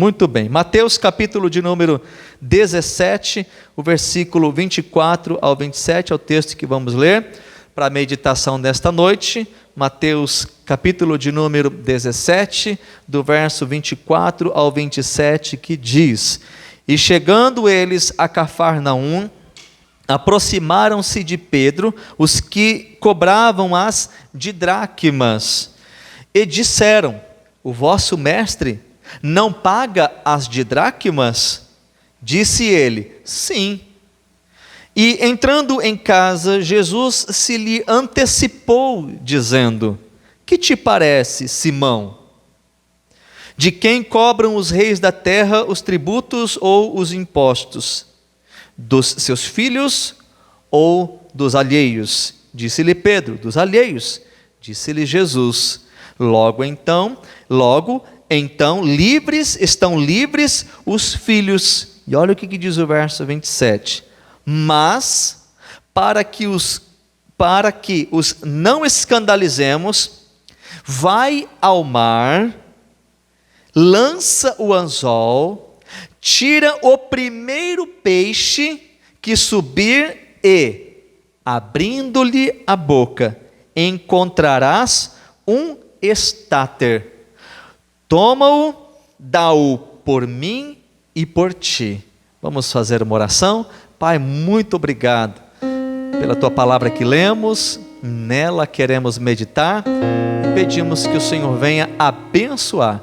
Muito bem. Mateus capítulo de número 17, o versículo 24 ao 27 é o texto que vamos ler para a meditação desta noite. Mateus capítulo de número 17, do verso 24 ao 27, que diz: E chegando eles a Cafarnaum, aproximaram-se de Pedro os que cobravam as didraqumas, e disseram: O vosso mestre não paga as didraqumas? Disse ele: Sim. E entrando em casa, Jesus se lhe antecipou, dizendo: Que te parece, Simão? De quem cobram os reis da terra os tributos ou os impostos? Dos seus filhos ou dos alheios? Disse-lhe Pedro: Dos alheios. Disse-lhe Jesus: Logo então, estão livres os filhos. E olha o que diz o verso 27. Mas, para que os não escandalizemos, vai ao mar, lança o anzol, tira o primeiro peixe que subir e, abrindo-lhe a boca, encontrarás um estáter. Toma-o, dá-o por mim e por ti. Vamos fazer uma oração. Pai, muito obrigado pela tua palavra que lemos, nela queremos meditar e pedimos que o Senhor venha abençoar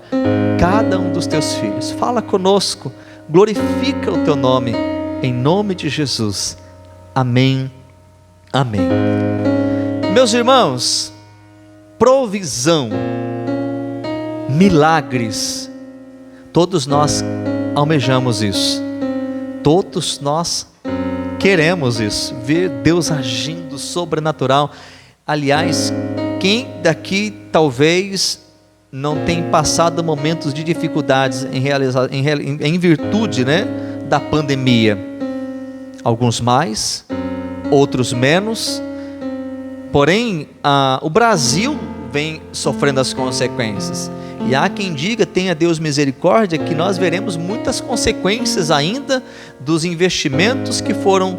cada um dos teus filhos. Fala conosco, glorifica o teu nome, em nome de Jesus. Amém, amém. Meus irmãos, provisão, milagres, todos nós almejamos isso, todos nós queremos isso, ver Deus agindo sobrenatural. Aliás, quem daqui talvez não tem passado momentos de dificuldades em virtude, da pandemia? Alguns mais, outros menos, porém o Brasil vem sofrendo as consequências, e há quem diga, tenha Deus misericórdia, que nós veremos muitas consequências ainda dos investimentos que foram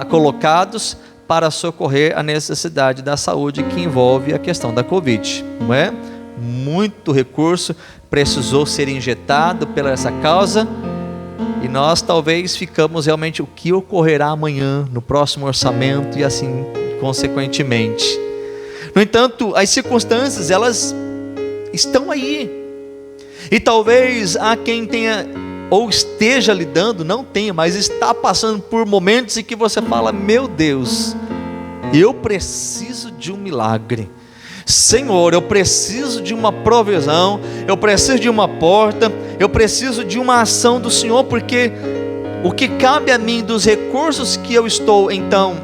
colocados para socorrer a necessidade da saúde que envolve a questão da Covid, não é? Muito recurso precisou ser injetado pela essa causa, e nós talvez ficamos realmente, o que ocorrerá amanhã, no próximo orçamento, e assim consequentemente. No entanto, as circunstâncias, elas estão aí, e talvez há quem tenha ou esteja lidando, não tenha, mas está passando por momentos em que você fala: meu Deus, eu preciso de um milagre, Senhor, eu preciso de uma provisão, eu preciso de uma porta, eu preciso de uma ação do Senhor, porque o que cabe a mim dos recursos que eu estou então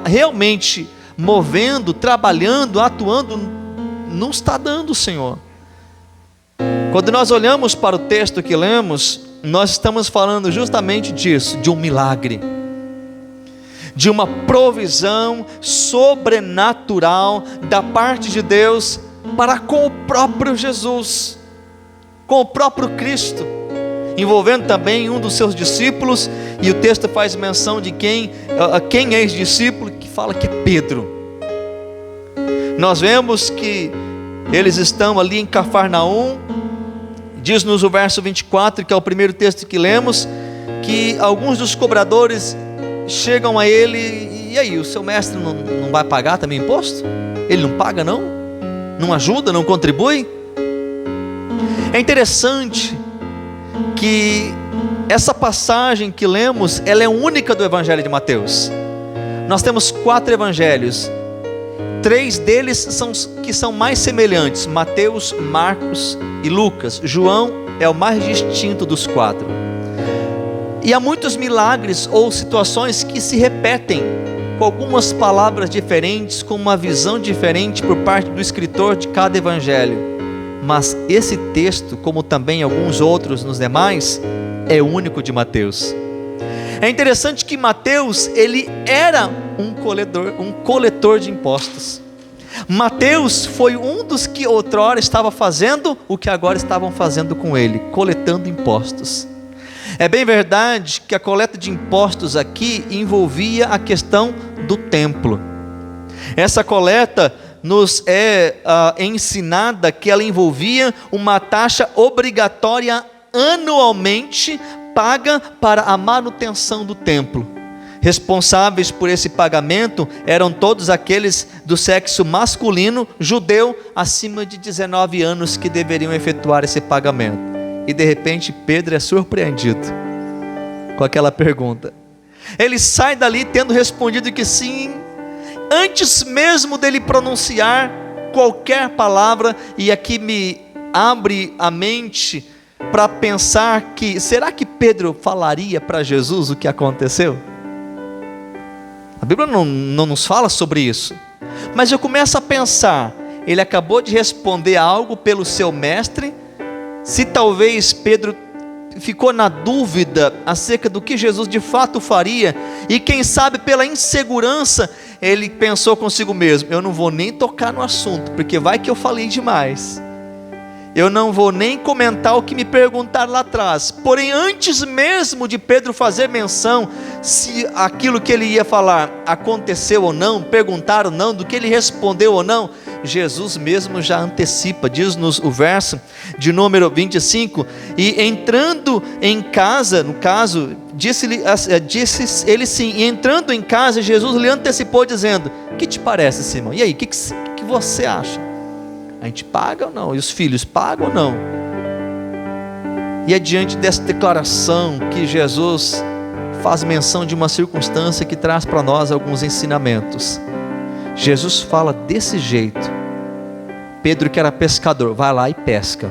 realmente movendo, trabalhando, atuando, não está dando, Senhor. Quando nós olhamos para o texto que lemos, nós estamos falando justamente disso, de um milagre, de uma provisão sobrenatural da parte de Deus para com o próprio Jesus, com o próprio Cristo, envolvendo também um dos seus discípulos, e o texto faz menção de quem é esse discípulo, que fala que é Pedro. Nós vemos que eles estão ali em Cafarnaum. Diz-nos o verso 24, que é o primeiro texto que lemos, que alguns dos cobradores chegam a ele: e aí, o seu mestre não vai pagar também imposto? Ele não paga não? Não ajuda, não contribui? É interessante que essa passagem que lemos, ela é única do Evangelho de Mateus. Nós temos 4 evangelhos, 3 deles são mais semelhantes: Mateus, Marcos e Lucas. João é o mais distinto dos 4. E há muitos milagres ou situações que se repetem, com algumas palavras diferentes, com uma visão diferente por parte do escritor de cada evangelho. Mas esse texto, como também alguns outros nos demais, é único de Mateus. É interessante que Mateus, ele era um coletor de impostos. Mateus foi um dos que outrora estava fazendo o que agora estavam fazendo com ele, coletando impostos. É bem verdade que a coleta de impostos aqui envolvia a questão do templo. Essa coleta nos é ensinada que ela envolvia uma taxa obrigatória anualmente paga para a manutenção do templo. Responsáveis por esse pagamento eram todos aqueles do sexo masculino, judeu, acima de 19 anos, que deveriam efetuar esse pagamento. E de repente Pedro é surpreendido com aquela pergunta. Ele sai dali tendo respondido que sim, antes mesmo dele pronunciar qualquer palavra. E aqui me abre a mente para pensar que, será que Pedro falaria para Jesus o que aconteceu? A Bíblia não nos fala sobre isso, mas eu começo a pensar, ele acabou de responder algo pelo seu mestre. Se talvez Pedro ficou na dúvida acerca do que Jesus de fato faria, e quem sabe pela insegurança, ele pensou consigo mesmo: eu não vou nem tocar no assunto, porque vai que eu falei demais. Eu não vou nem comentar o que me perguntaram lá atrás. Porém, antes mesmo de Pedro fazer menção se aquilo que ele ia falar aconteceu ou não, perguntaram ou não, do que ele respondeu ou não, Jesus mesmo já antecipa. Diz-nos o verso de número 25: e entrando em casa, no caso, disse ele sim, e entrando em casa, Jesus lhe antecipou dizendo: que te parece, Simão? E aí, o que você acha? A gente paga ou não? E os filhos pagam ou não? E é diante dessa declaração que Jesus faz menção de uma circunstância que traz para nós alguns ensinamentos. Jesus fala desse jeito: Pedro, que era pescador, vai lá e pesca.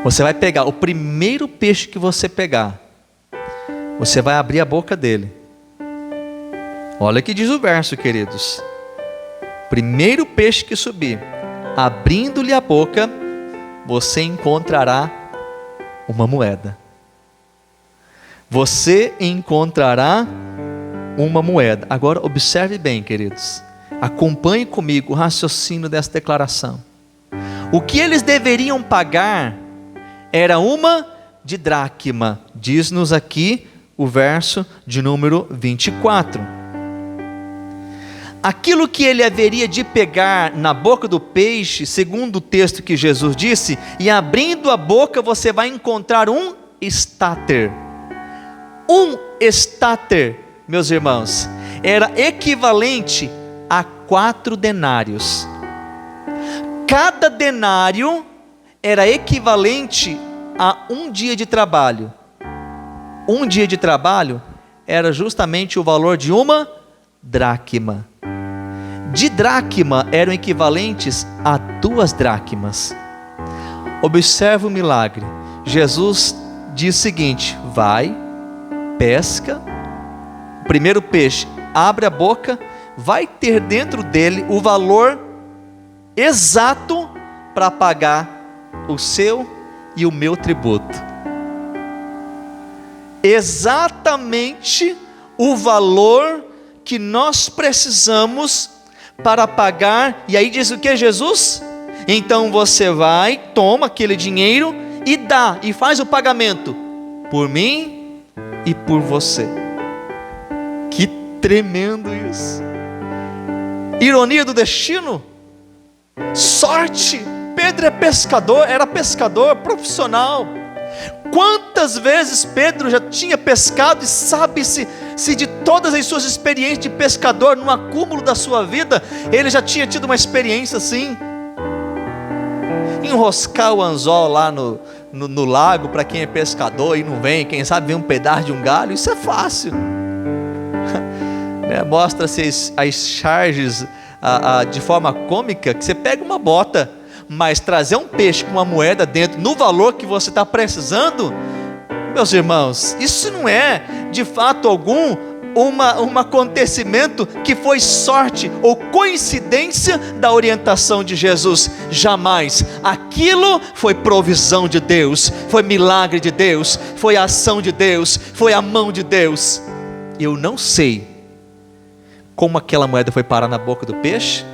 Você vai pegar o primeiro peixe que você pegar, você vai abrir a boca dele. Olha o que diz o verso, queridos: primeiro peixe que subir, abrindo-lhe a boca, você encontrará uma moeda. Você encontrará uma moeda. Agora observe bem, queridos, acompanhe comigo o raciocínio dessa declaração. O que eles deveriam pagar era uma didracma. Diz-nos aqui o verso de número 24. Aquilo que ele haveria de pegar na boca do peixe, segundo o texto que Jesus disse, e abrindo a boca você vai encontrar um estáter. Um estáter, meus irmãos, era equivalente a 4 denários. Cada denário era equivalente a um dia de trabalho. Um dia de trabalho era justamente o valor de uma dracma. De dracma eram equivalentes a 2 dracmas. Observe o milagre. Jesus diz o seguinte: vai, pesca, o primeiro peixe, abre a boca, vai ter dentro dele o valor exato para pagar o seu e o meu tributo. Exatamente o valor que nós precisamos para pagar. E aí diz o que, Jesus? Então você vai, toma aquele dinheiro e dá, e faz o pagamento por mim e por você. Que tremendo isso! Ironia do destino? Sorte! Pedro é pescador, era pescador profissional. Quantas vezes Pedro já tinha pescado, e sabe-se se de todas as suas experiências de pescador, no acúmulo da sua vida, ele já tinha tido uma experiência assim. Enroscar o anzol lá no lago, para quem é pescador e não vem, quem sabe vem um pedaço de um galho, isso é fácil. Mostra-se as charges de forma cômica, que você pega uma bota, mas trazer um peixe com uma moeda dentro, no valor que você está precisando, meus irmãos, isso não é de fato algum um acontecimento que foi sorte ou coincidência da orientação de Jesus. Jamais. Aquilo foi provisão de Deus, foi milagre de Deus, foi ação de Deus, foi a mão de Deus. Eu não sei como aquela moeda foi parar na boca do peixe.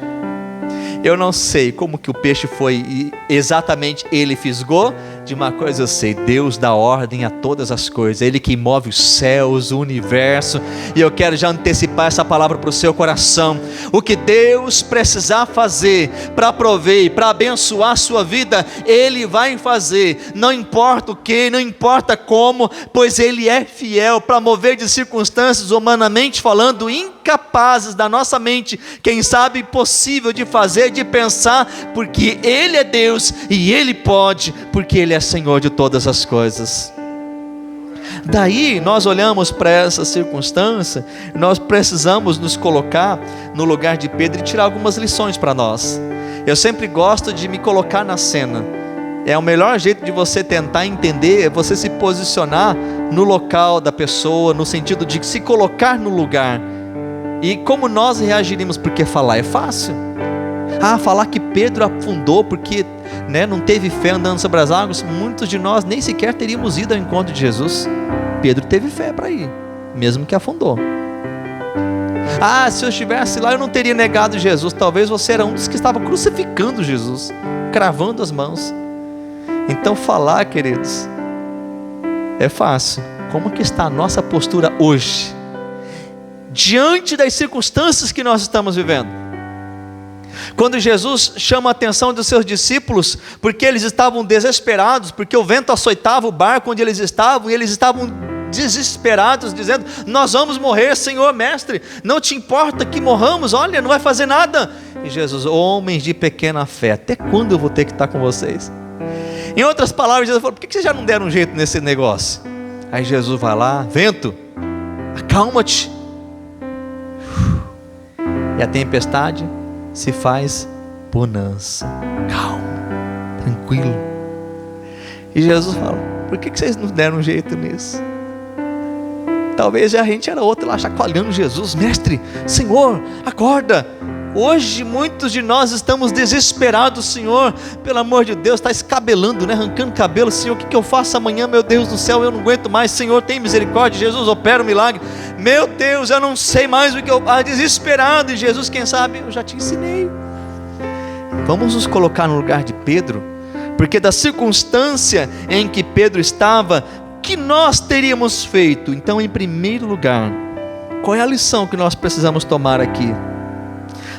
Eu não sei como que o peixe foi e exatamente ele fisgou. De uma coisa eu sei: Deus dá ordem a todas as coisas, Ele que move os céus, o universo. E eu quero já antecipar essa palavra para o seu coração. O que Deus precisar fazer para prover, para abençoar a sua vida, Ele vai fazer, não importa o que, não importa como, pois Ele é fiel para mover de circunstâncias, humanamente falando, incapazes da nossa mente, quem sabe impossível de fazer, de pensar, porque Ele é Deus e Ele pode, porque Ele é Senhor de todas as coisas. Daí nós olhamos para essa circunstância, nós precisamos nos colocar no lugar de Pedro e tirar algumas lições para nós. Eu sempre gosto de me colocar na cena. É o melhor jeito de você tentar entender, é você se posicionar no local da pessoa, no sentido de se colocar no lugar. E como nós reagiríamos, porque falar é fácil. Falar que Pedro afundou porque não teve fé andando sobre as águas, muitos de nós nem sequer teríamos ido ao encontro de Jesus. Pedro teve fé para ir, mesmo que afundou. Se eu estivesse lá eu não teria negado Jesus. Talvez você era um dos que estava crucificando Jesus, cravando as mãos. Então falar, queridos, é fácil. Como que está a nossa postura hoje, diante das circunstâncias que nós estamos vivendo? Quando Jesus chama a atenção dos seus discípulos, porque eles estavam desesperados, porque o vento açoitava o barco onde eles estavam, e eles estavam desesperados, dizendo: nós vamos morrer, Senhor, mestre, não te importa que morramos? Olha, não vai fazer nada. E Jesus: homens de pequena fé, até quando eu vou ter que estar com vocês? Em outras palavras, Jesus falou: por que vocês já não deram um jeito nesse negócio? Aí Jesus vai lá: vento, acalma-te. E a tempestade se faz bonança, calmo, tranquilo. E Jesus fala: por que vocês não deram um jeito nisso? Talvez a gente era outro lá chacoalhando Jesus: mestre, Senhor, acorda. Hoje muitos de nós estamos desesperados: Senhor, pelo amor de Deus, está escabelando, arrancando cabelo. Senhor, o que eu faço amanhã? Meu Deus do céu, eu não aguento mais. Senhor, tem misericórdia. Jesus, opera um milagre. Meu Deus, eu não sei mais o que eu... desesperado. E Jesus: quem sabe, eu já te ensinei. Vamos nos colocar no lugar de Pedro, porque da circunstância em que Pedro estava, o que nós teríamos feito? Então, em primeiro lugar, qual é a lição que nós precisamos tomar aqui?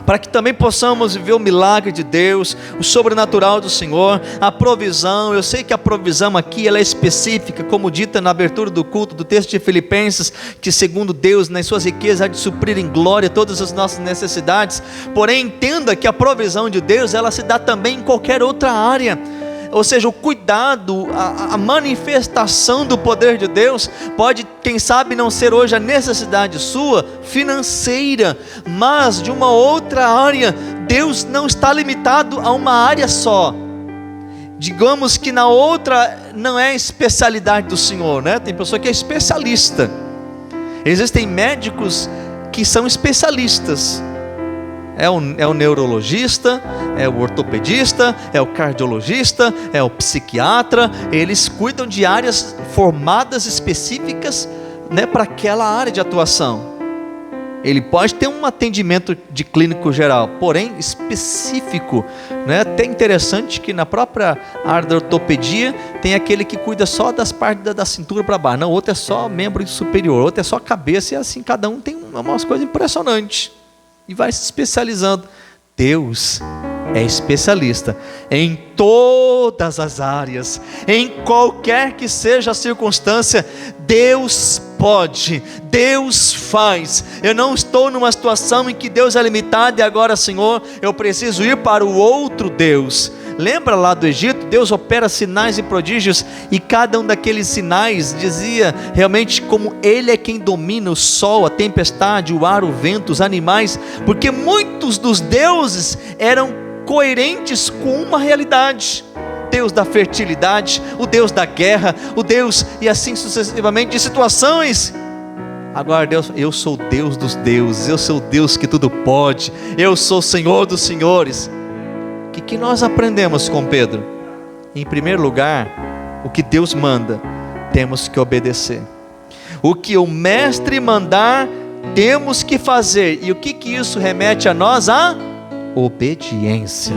Para que também possamos viver o milagre de Deus, o sobrenatural do Senhor, a provisão. Eu sei que a provisão aqui ela é específica, como dita na abertura do culto do texto de Filipenses, que segundo Deus nas suas riquezas há de suprir em glória todas as nossas necessidades. Porém, entenda que a provisão de Deus ela se dá também em qualquer outra área. Ou seja, o cuidado, a manifestação do poder de Deus pode, quem sabe, não ser hoje a necessidade sua financeira, mas de uma outra área. Deus não está limitado a uma área só. Digamos que na outra não é especialidade do Senhor, Tem pessoa que é especialista. Existem médicos que são especialistas. É o neurologista, é o ortopedista, é o cardiologista, é o psiquiatra. Eles cuidam de áreas formadas específicas, para aquela área de atuação. Ele pode ter um atendimento de clínico geral, porém específico, Até interessante que na própria área da ortopedia tem aquele que cuida só das partes da cintura para baixo. Não, outro é só membro superior, outro é só cabeça, e assim cada um tem umas coisas impressionantes. E vai se especializando. Deus é especialista em todas as áreas, em qualquer que seja a circunstância. Deus pode, Deus faz. Eu não estou numa situação em que Deus é limitado e agora, Senhor, eu preciso ir para o outro Deus. Lembra lá do Egito? Deus opera sinais e prodígios, e cada um daqueles sinais dizia realmente como Ele é quem domina o sol, a tempestade, o ar, o vento, os animais, porque muitos dos deuses eram coerentes com uma realidade. Deus da fertilidade, o Deus da guerra, o Deus, e assim sucessivamente, de situações. Agora Deus: eu sou o Deus dos deuses, eu sou o Deus que tudo pode, eu sou o Senhor dos senhores. O que nós aprendemos com Pedro? Em primeiro lugar, o que Deus manda, temos que obedecer. O que o mestre mandar, temos que fazer. E o que isso remete a nós? A obediência.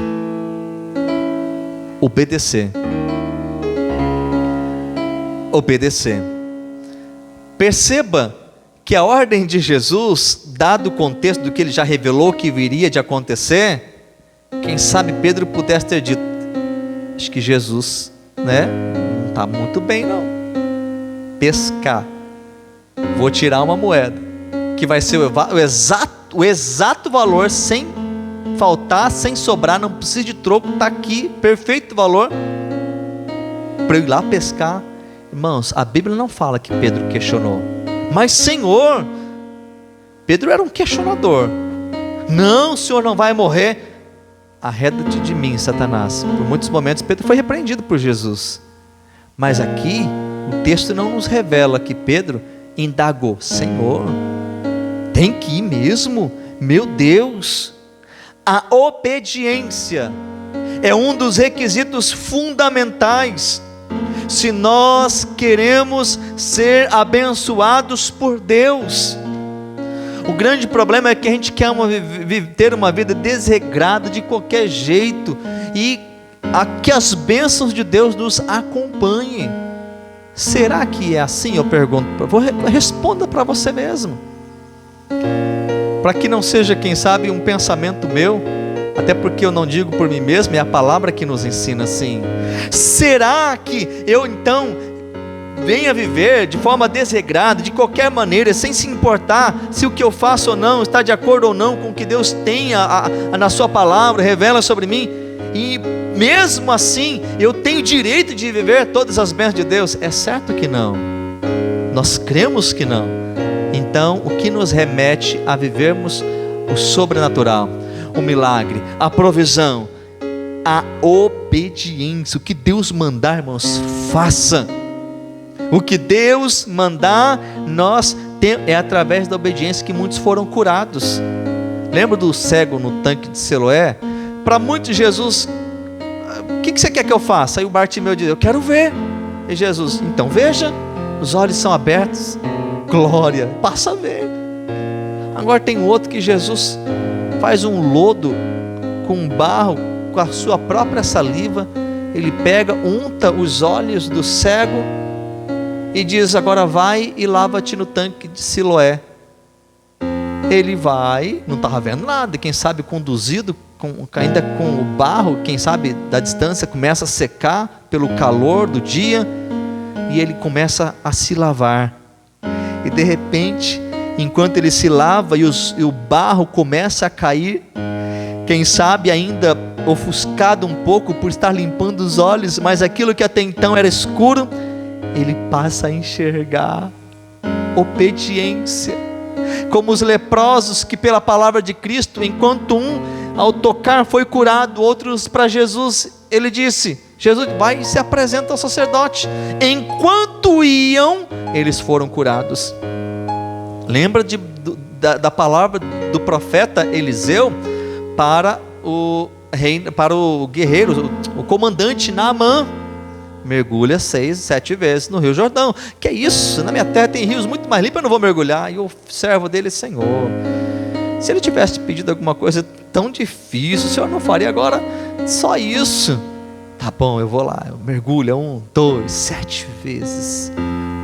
Obedecer. Obedecer. Perceba que a ordem de Jesus, dado o contexto do que ele já revelou que viria de acontecer, quem sabe Pedro pudesse ter dito: acho que Jesus, não está muito bem não. Pescar. Vou tirar uma moeda, que vai ser o exato valor, sem faltar, sem sobrar, não precisa de troco, está aqui, perfeito valor, para eu ir lá pescar. Irmãos, a Bíblia não fala que Pedro questionou, mas Senhor, Pedro era um questionador. Não, o Senhor não vai morrer. Arreda-te de mim, Satanás. Por muitos momentos Pedro foi repreendido por Jesus, mas aqui o texto não nos revela que Pedro indagou: Senhor, tem que ir mesmo? Meu Deus! A obediência é um dos requisitos fundamentais se nós queremos ser abençoados por Deus. O grande problema é que a gente quer ter uma vida desregrada de qualquer jeito, e que as bênçãos de Deus nos acompanhem. Será que é assim? Eu pergunto, responda para você mesmo, para que não seja, quem sabe, um pensamento meu, até porque eu não digo por mim mesmo, é a palavra que nos ensina assim. Será que eu então venha viver de forma desregrada, de qualquer maneira, sem se importar se o que eu faço ou não está de acordo ou não com o que Deus tem na sua palavra, revela sobre mim, e mesmo assim eu tenho direito de viver todas as bênçãos de Deus? É certo que não. Nós cremos que não. Então, o que nos remete a vivermos o sobrenatural, o milagre, a provisão, a obediência. O que Deus mandar, irmãos, faça. O que Deus mandar, é através da obediência que muitos foram curados. Lembra do cego no tanque de Siloé? Para muitos, Jesus: o que você quer que eu faça? Aí o Bartimeu diz: eu quero ver. E Jesus: então veja, os olhos são abertos. Glória, passa a ver. Agora tem outro que Jesus faz um lodo com barro, com a sua própria saliva. Ele pega, unta os olhos do cego e diz: agora vai e lava-te no tanque de Siloé. Ele vai, não estava vendo nada, quem sabe conduzido, ainda com o barro, quem sabe da distância, começa a secar pelo calor do dia, e ele começa a se lavar. E de repente, enquanto ele se lava e o barro começa a cair, quem sabe ainda ofuscado um pouco por estar limpando os olhos, mas aquilo que até então era escuro, ele passa a enxergar. Obediência. Como os leprosos que pela palavra de Cristo, enquanto um ao tocar foi curado, outros para Jesus, ele disse: Jesus vai e se apresenta ao sacerdote. Enquanto iam, eles foram curados. Lembra da palavra do profeta Eliseu para o guerreiro, o comandante Naamã: mergulha 6, 7 vezes no rio Jordão. Que é isso? Na minha terra tem rios muito mais limpos, eu não vou mergulhar. E o servo dele: Senhor, se ele tivesse te pedido alguma coisa tão difícil, o Senhor não faria agora só isso? Tá bom, eu vou lá, eu mergulho 1, 2, 7 vezes.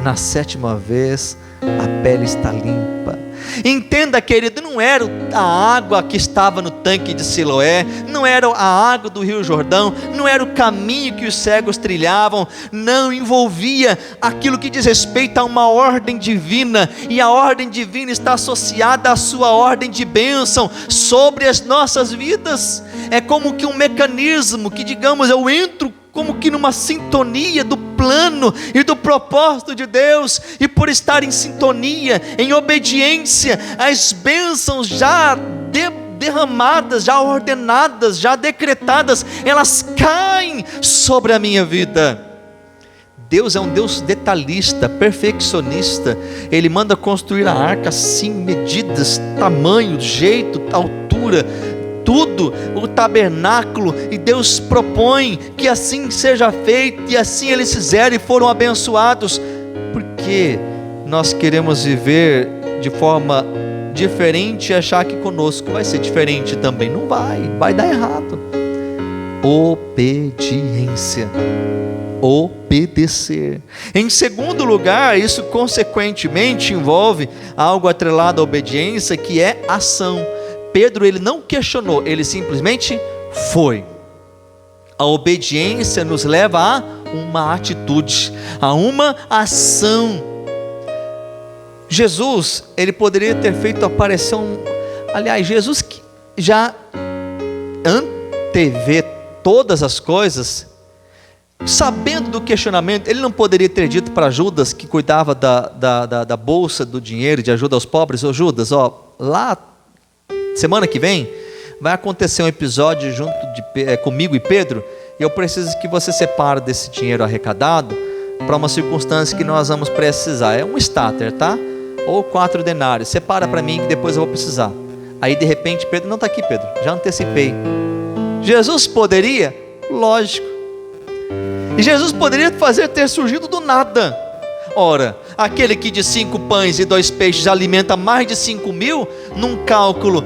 Na 7ª vez, a pele está limpa. Entenda, querido, não era a água que estava no tanque de Siloé, não era a água do rio Jordão, não era o caminho que os cegos trilhavam, não envolvia aquilo que diz respeito a uma ordem divina, e a ordem divina está associada à sua ordem de bênção sobre as nossas vidas. É como que um mecanismo que, digamos, eu entro como que numa sintonia do plano e do propósito de Deus, e por estar em sintonia, em obediência, as bênçãos já derramadas, já ordenadas, já decretadas, elas caem sobre a minha vida. Deus é um Deus detalhista, perfeccionista. Ele manda construir a arca assim, medidas, tamanho, jeito, altura, tudo, o tabernáculo, e Deus propõe que assim seja feito, e assim eles fizeram e foram abençoados, porque nós queremos viver de forma diferente e achar que conosco vai ser diferente também. Não vai dar errado. Obediência. Obedecer. Em segundo lugar, isso consequentemente envolve algo atrelado à obediência, que é ação. Pedro, ele não questionou, ele simplesmente foi. A obediência nos leva a uma atitude, a uma ação. Jesus, ele poderia ter feito aparecer aliás, Jesus que já antevê todas as coisas, sabendo do questionamento, ele não poderia ter dito para Judas, que cuidava da bolsa do dinheiro, de ajuda aos pobres: ô Judas, lá, semana que vem, vai acontecer um episódio junto comigo e Pedro, e eu preciso que você separe desse dinheiro arrecadado, para uma circunstância que nós vamos precisar. É um starter, tá? Ou 4 denários, separa para mim que depois eu vou precisar. Aí de repente Pedro: não está aqui, Pedro, já antecipei. Jesus poderia? Lógico. E Jesus poderia ter surgido do nada. Ora, aquele que de 5 pães e 2 peixes alimenta mais de 5.000, num cálculo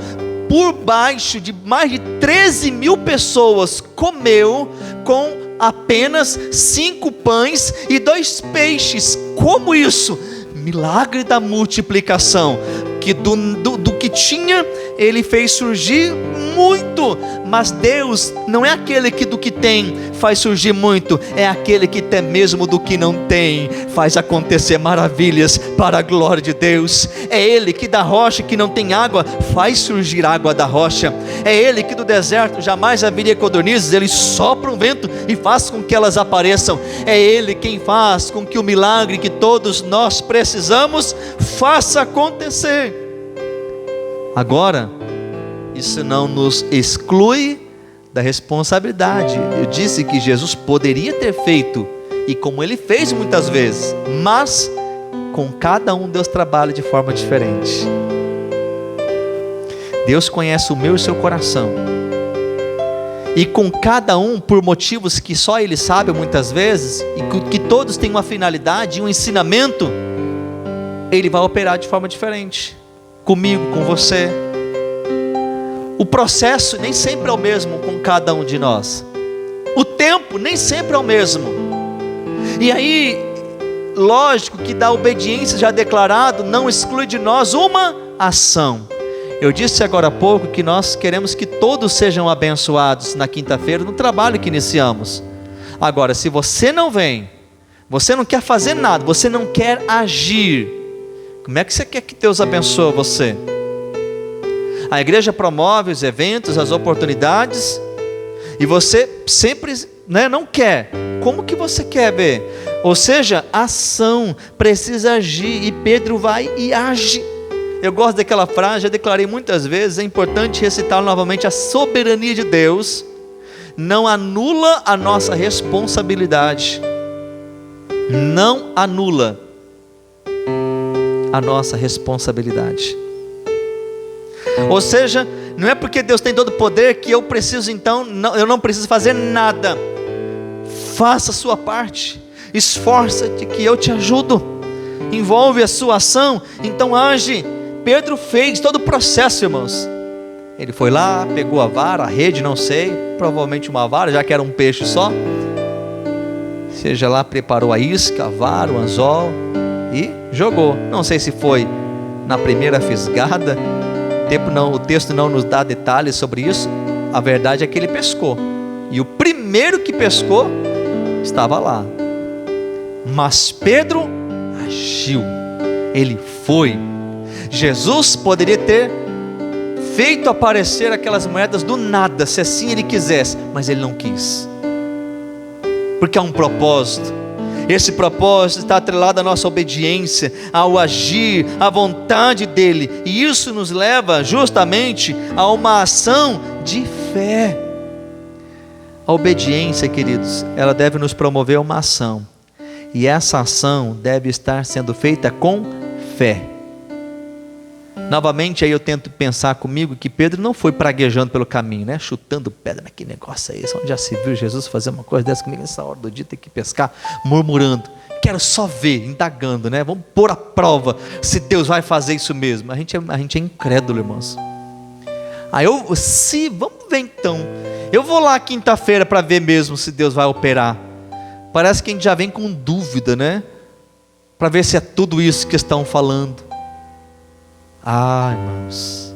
por baixo de mais de 13.000 pessoas, comeu com apenas 5 pães e 2 peixes. Como isso? Milagre da multiplicação, que do que tinha, ele fez surgir muito. Mas Deus não é aquele que do que tem faz surgir muito, é aquele que até mesmo do que não tem faz acontecer maravilhas para a glória de Deus. É Ele que da rocha que não tem água faz surgir água da rocha. É Ele que do deserto jamais haveria codornizes, Ele sopra um vento e faz com que elas apareçam. É Ele quem faz com que o milagre que todos nós precisamos faça acontecer. Agora, isso não nos exclui da responsabilidade. Eu disse que Jesus poderia ter feito, e como Ele fez muitas vezes, mas com cada um Deus trabalha de forma diferente. Deus conhece o meu e o seu coração, e com cada um, por motivos que só Ele sabe muitas vezes, e que todos têm uma finalidade, um ensinamento, Ele vai operar de forma diferente, comigo, com você. O processo nem sempre é o mesmo com cada um de nós. O tempo nem sempre é o mesmo. E aí, lógico que da obediência já declarado, não exclui de nós uma ação. Eu disse agora há pouco que nós queremos que todos sejam abençoados na quinta-feira, no trabalho que iniciamos. Agora, se você não vem, você não quer fazer nada, você não quer agir, como é que você quer que Deus abençoe você? A igreja promove os eventos, as oportunidades, e você sempre não quer. Como que você quer ver? Ou seja, ação, precisa agir, e Pedro vai e age. Eu gosto daquela frase, já declarei muitas vezes, é importante recitar novamente: a soberania de Deus não anula a nossa responsabilidade. Não anula a nossa responsabilidade. Ou seja, não é porque Deus tem todo o poder que eu preciso, então, eu não preciso fazer nada. Faça a sua parte, esforça-te que eu te ajudo. Envolve a sua ação, então age. Pedro fez todo o processo, irmãos. Ele foi lá, pegou a vara, a rede, não sei, provavelmente uma vara, já que era um peixe só. Seja lá, preparou a isca, a vara, o anzol e jogou. Não sei se foi na primeira fisgada. O texto não nos dá detalhes sobre isso. A verdade é que ele pescou, e o primeiro que pescou estava lá. Mas Pedro agiu, ele foi. Jesus poderia ter feito aparecer aquelas moedas do nada, se assim ele quisesse, mas ele não quis, porque há um propósito. Esse propósito está atrelado à nossa obediência, ao agir, à vontade dele, e isso nos leva justamente a uma ação de fé. A obediência, queridos, ela deve nos promover a uma ação, e essa ação deve estar sendo feita com fé. Novamente aí eu tento pensar comigo que Pedro não foi praguejando pelo caminho, chutando pedra, que negócio é esse? Onde já se viu Jesus fazer uma coisa dessa comigo nessa hora do dia, ter que pescar, murmurando? quero só ver, indagando, né? Vamos pôr à prova se Deus vai fazer isso mesmo. A gente é incrédulo, irmãos. Vamos ver então. Eu vou lá quinta-feira para ver mesmo se Deus vai operar. Parece que a gente já vem com dúvida, né? Para ver se é tudo isso que estão falando. Irmãos,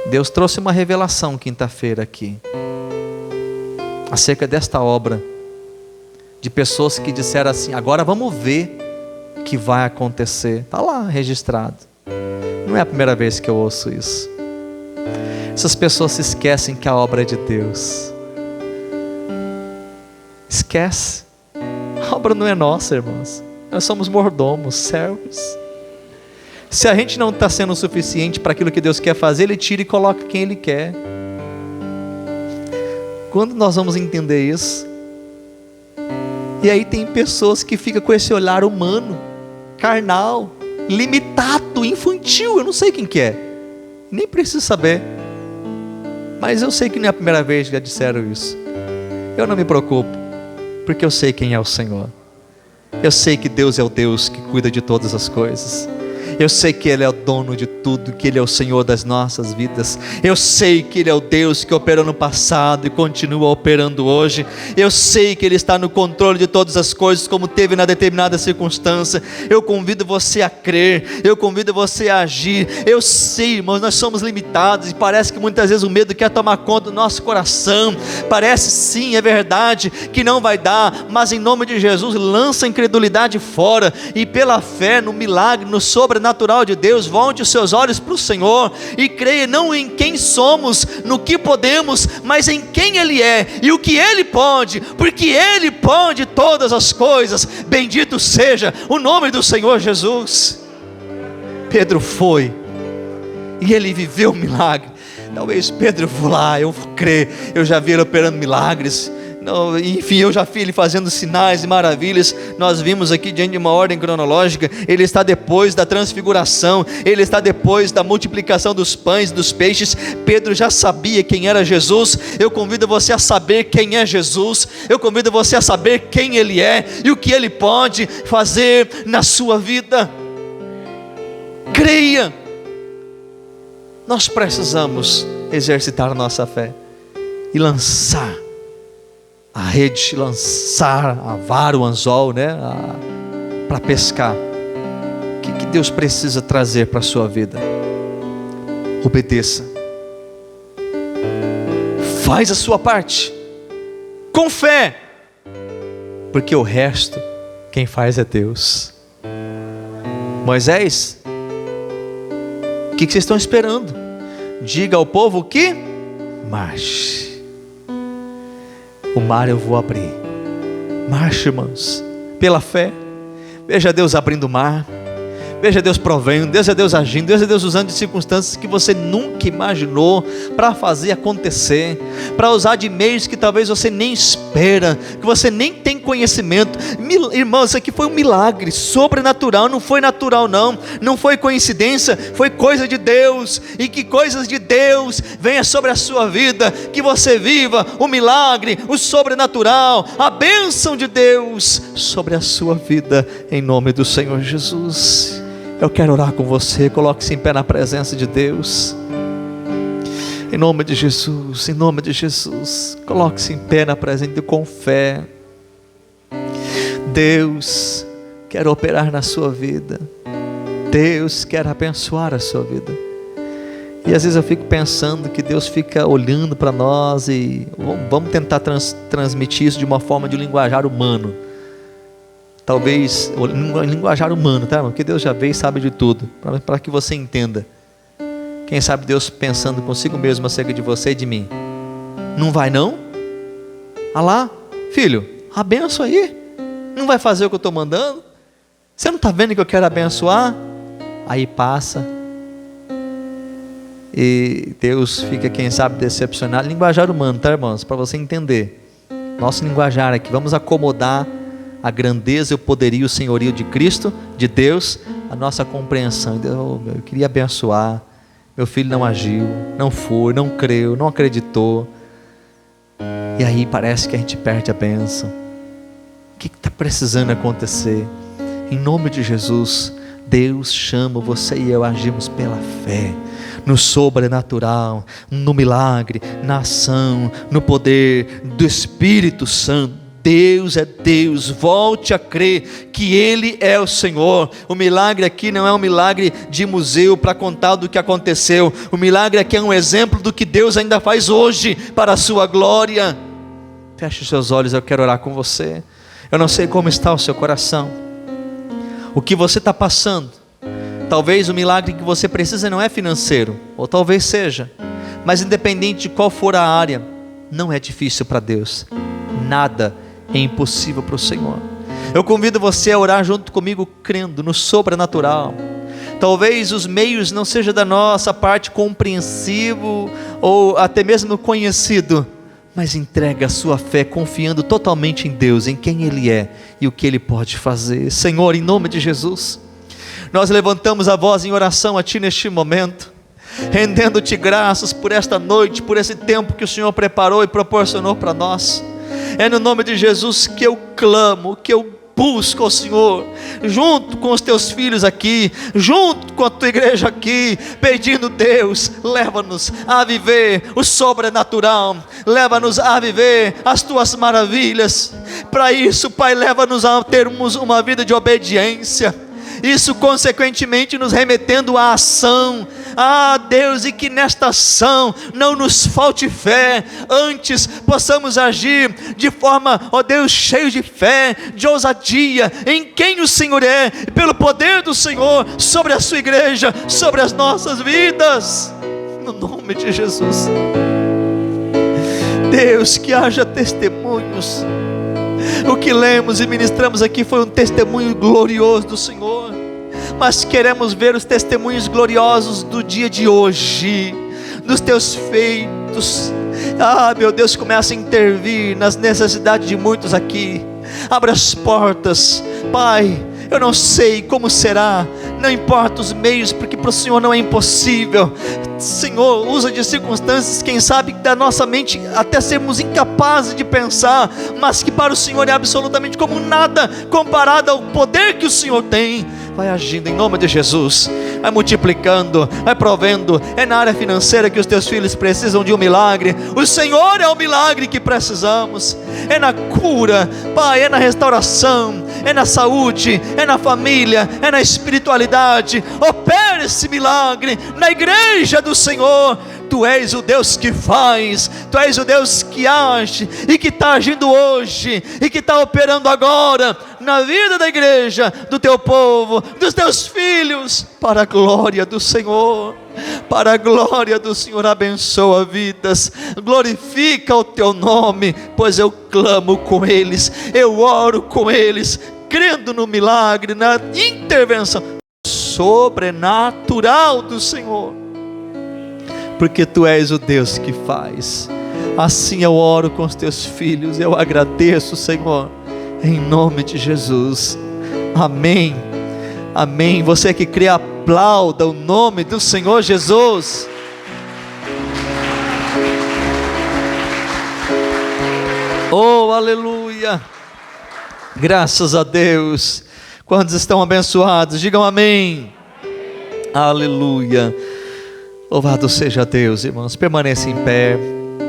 Deus trouxe uma revelação quinta-feira aqui, acerca desta obra, de pessoas que disseram assim: agora vamos ver o que vai acontecer. Está lá registrado. Não é a primeira vez que eu ouço isso. Essas pessoas se esquecem que a obra é de Deus. Esquece. A obra não é nossa, irmãos. Nós somos mordomos, servos. Se a gente não está sendo o suficiente para aquilo que Deus quer fazer, Ele tira e coloca quem Ele quer. Quando nós vamos entender isso? E aí tem pessoas que ficam com esse olhar humano, carnal, limitado, infantil. Eu não sei quem que é, nem preciso saber, mas eu sei que não é a primeira vez que já disseram isso. Eu não me preocupo, porque eu sei quem é o Senhor. Eu sei que Deus é o Deus que cuida de todas as coisas. Eu sei que Ele é o dono de tudo, que Ele é o Senhor das nossas vidas. Eu sei que Ele é o Deus que operou no passado e continua operando hoje. Eu sei que Ele está no controle de todas as coisas, como teve na determinada circunstância. Eu convido você a crer, eu convido você a agir. Eu sei, irmãos, nós somos limitados e parece que muitas vezes o medo quer tomar conta do nosso coração. Parece sim, é verdade, que não vai dar, mas em nome de Jesus, lança a incredulidade fora e pela fé no milagre, no sobrenatural de Deus, volte os seus olhos para o Senhor e creia não em quem somos, no que podemos, mas em quem Ele é e o que Ele pode, porque Ele pode todas as coisas. Bendito seja o nome do Senhor Jesus. Pedro foi e ele viveu o milagre. Talvez Pedro, vou lá, eu vou crer, eu já vi Ele operando milagres. Não, enfim, eu já vi Ele fazendo sinais e maravilhas. Nós vimos aqui diante de uma ordem cronológica. Ele está depois da transfiguração, Ele está depois da multiplicação dos pães e dos peixes. Pedro já sabia quem era Jesus. Eu convido você a saber quem é Jesus. Eu convido você a saber quem Ele é e o que Ele pode fazer na sua vida. Creia. Nós precisamos exercitar a nossa fé e lançar a rede, lançar a vara, o anzol, né, para pescar. O que Deus precisa trazer para a sua vida? Obedeça. Faz a sua parte, com fé, porque o resto, quem faz é Deus. Moisés, o que vocês estão esperando? Diga ao povo que marche. O mar eu vou abrir. Marche, irmãos, pela fé. Veja Deus abrindo o mar. Veja Deus provendo, Deus é Deus agindo, Deus é Deus usando de circunstâncias que você nunca imaginou para fazer acontecer, para usar de meios que talvez você nem espera, que você nem tem conhecimento. Irmãos, isso aqui foi um milagre sobrenatural, não foi natural não foi coincidência, foi coisa de Deus. E que coisas de Deus venha sobre a sua vida, que você viva o milagre, o sobrenatural, a bênção de Deus sobre a sua vida, em nome do Senhor Jesus. Eu quero orar com você. Coloque-se em pé na presença de Deus. Em nome de Jesus, em nome de Jesus. Coloque-se em pé na presença de Deus com fé. Deus quer operar na sua vida. Deus quer abençoar a sua vida. E às vezes eu fico pensando que Deus fica olhando para nós e vamos tentar transmitir isso de uma forma de linguajar humano. Talvez, linguajar humano, tá, irmão? Porque Deus já veio e sabe de tudo, para que você entenda. Quem sabe Deus pensando consigo mesmo acerca de você e de mim. Não vai não? Ah lá, filho, abençoa aí. Não vai fazer o que eu estou mandando? Você não está vendo que eu quero abençoar? Aí passa. E Deus fica, quem sabe, decepcionado. Linguajar humano, tá, irmãos? Para você entender. Nosso linguajar aqui, vamos acomodar a grandeza, o poderio, o senhorio de Cristo, de Deus, a nossa compreensão. Eu queria abençoar, meu filho não agiu, não foi, não creu, não acreditou, e aí parece que a gente perde a bênção. O que está precisando acontecer? Em nome de Jesus, Deus chama você e eu agimos pela fé, no sobrenatural, no milagre, na ação, no poder do Espírito Santo. Deus é Deus, volte a crer que Ele é o Senhor. O milagre aqui não é um milagre de museu para contar do que aconteceu. O milagre aqui é um exemplo do que Deus ainda faz hoje para a sua glória. Feche os seus olhos, eu quero orar com você. Eu não sei como está o seu coração, o que você está passando. Talvez o milagre que você precisa não é financeiro, ou talvez seja, mas independente de qual for a área, não é difícil para Deus. Nada é impossível para o Senhor. Eu convido você a orar junto comigo, crendo no sobrenatural. Talvez os meios não sejam da nossa parte compreensivo, ou até mesmo conhecido, mas entrega a sua fé, confiando totalmente em Deus, em quem Ele é e o que Ele pode fazer. Senhor, em nome de Jesus, nós levantamos a voz em oração a Ti neste momento, rendendo-Te graças por esta noite, por esse tempo que o Senhor preparou e proporcionou para nós. É no nome de Jesus que eu clamo, que eu busco ao Senhor, junto com os Teus filhos aqui, junto com a Tua igreja aqui, pedindo: Deus, leva-nos a viver o sobrenatural, leva-nos a viver as Tuas maravilhas. Para isso, Pai, leva-nos a termos uma vida de obediência, isso consequentemente nos remetendo à ação. Deus, e que nesta ação não nos falte fé, antes possamos agir de forma, Deus, cheio de fé, de ousadia, em quem o Senhor é, e pelo poder do Senhor, sobre a sua igreja, sobre as nossas vidas, no nome de Jesus. Deus, que haja testemunhos. O que lemos e ministramos aqui foi um testemunho glorioso do Senhor, mas queremos ver os testemunhos gloriosos do dia de hoje, dos Teus feitos. Meu Deus, começa a intervir nas necessidades de muitos aqui. Abre as portas, Pai. Eu não sei como será, não importa os meios, porque para o Senhor não é impossível. Senhor, usa de circunstâncias, quem sabe da nossa mente até sermos incapazes de pensar, mas que para o Senhor é absolutamente como nada, comparado ao poder que o Senhor tem. Vai agindo em nome de Jesus, vai multiplicando, vai provendo. É na área financeira que os Teus filhos precisam de um milagre. O Senhor é o milagre que precisamos. É na cura, Pai, é na restauração, é na saúde, é na família, é na espiritualidade. Opera esse milagre na igreja do Senhor. Tu és o Deus que faz, Tu és o Deus que age, e que está agindo hoje, e que está operando agora, na vida da igreja, do Teu povo, dos Teus filhos, para a glória do Senhor. Para a glória do Senhor, abençoa vidas, glorifica o Teu nome, pois eu clamo com eles, eu oro com eles, crendo no milagre, na intervenção sobrenatural do Senhor, porque Tu és o Deus que faz. Assim eu oro com os Teus filhos, eu agradeço, Senhor, em nome de Jesus, amém, amém. Você que crê, aplauda o nome do Senhor Jesus. Oh, aleluia, graças a Deus. Quantos estão abençoados? Digam amém. Aleluia. Louvado seja Deus, irmãos. Permaneça em pé.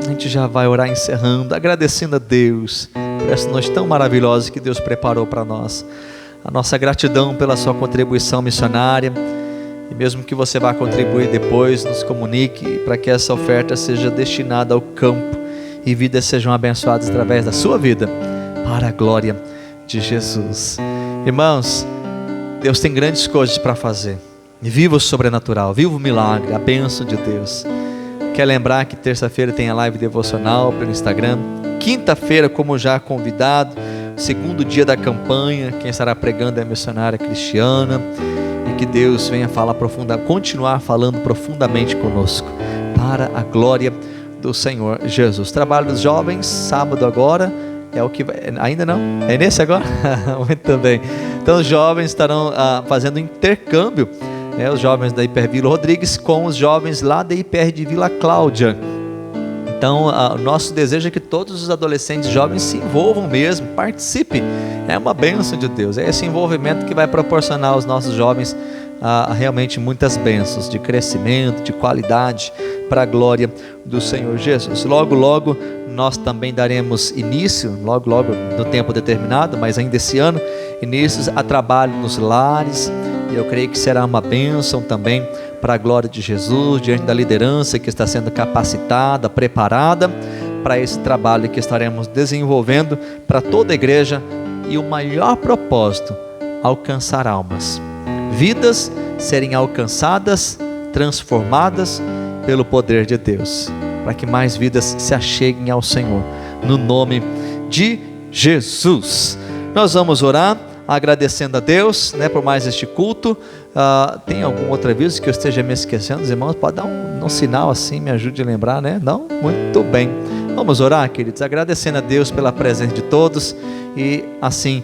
A gente já vai orar encerrando, agradecendo a Deus por essa noite tão maravilhosa que Deus preparou para nós. A nossa gratidão pela sua contribuição missionária. E mesmo que você vá contribuir depois, nos comunique para que essa oferta seja destinada ao campo e vidas sejam abençoadas através da sua vida, para a glória de Jesus. Irmãos, Deus tem grandes coisas para fazer. Viva o sobrenatural, viva o milagre, a bênção de Deus. Quer lembrar que terça-feira tem a live devocional pelo Instagram. Quinta-feira, como já convidado, segundo dia da campanha, quem estará pregando é a missionária Cristiana. E que Deus venha falar continuar falando profundamente conosco, para a glória do Senhor Jesus. Trabalho dos jovens, sábado agora, é o que vai, ainda não? É nesse agora? Muito bem. Então os jovens estarão fazendo intercâmbio, os jovens da IPR Vila Rodrigues com os jovens lá da IPR de Vila Cláudia. Então, o nosso desejo é que todos os adolescentes jovens se envolvam mesmo, participem. É uma bênção de Deus, é esse envolvimento que vai proporcionar aos nossos jovens realmente muitas bênçãos de crescimento, de qualidade, para a glória do Senhor Jesus. Logo, logo, nós também daremos início, logo, logo, no tempo determinado, mas ainda esse ano, inícios a trabalho nos lares, e eu creio que será uma bênção também para a glória de Jesus, diante da liderança que está sendo capacitada, preparada para esse trabalho que estaremos desenvolvendo para toda a igreja, e o maior propósito, alcançar almas, vidas serem alcançadas, transformadas pelo poder de Deus, para que mais vidas se acheguem ao Senhor, no nome de Jesus. Nós vamos orar, agradecendo a Deus, por mais este culto. Tem algum outro aviso que eu esteja me esquecendo? Os irmãos, pode dar um sinal assim, me ajude a lembrar, Não? Muito bem. Vamos orar, queridos, agradecendo a Deus pela presença de todos e assim,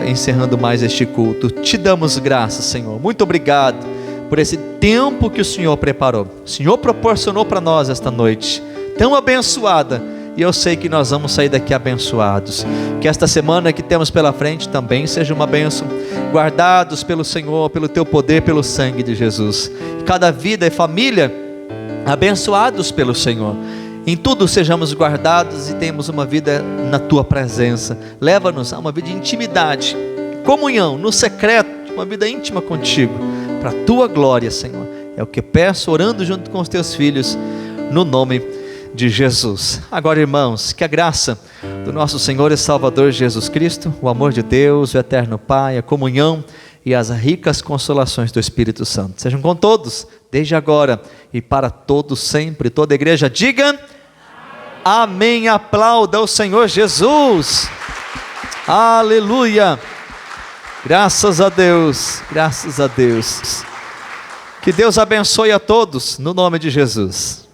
encerrando mais este culto. Te damos graças, Senhor. Muito obrigado por esse tempo que o Senhor preparou. O Senhor proporcionou para nós esta noite tão abençoada, e eu sei que nós vamos sair daqui abençoados. Que esta semana que temos pela frente também seja uma bênção, guardados pelo Senhor, pelo teu poder, pelo sangue de Jesus. Cada vida e família abençoados pelo Senhor. Em tudo sejamos guardados e tenhamos uma vida na tua presença. Leva-nos a uma vida de intimidade, comunhão, no secreto, uma vida íntima contigo, para a tua glória, Senhor. É o que peço, orando junto com os teus filhos, no nome de Jesus. Agora, irmãos, que a graça do nosso Senhor e Salvador Jesus Cristo, o amor de Deus, o eterno Pai, a comunhão e as ricas consolações do Espírito Santo sejam com todos, desde agora e para todos sempre. Toda a igreja diga amém. Aplauda o Senhor Jesus. Aleluia. Graças a Deus, graças a Deus. Que Deus abençoe a todos, no nome de Jesus.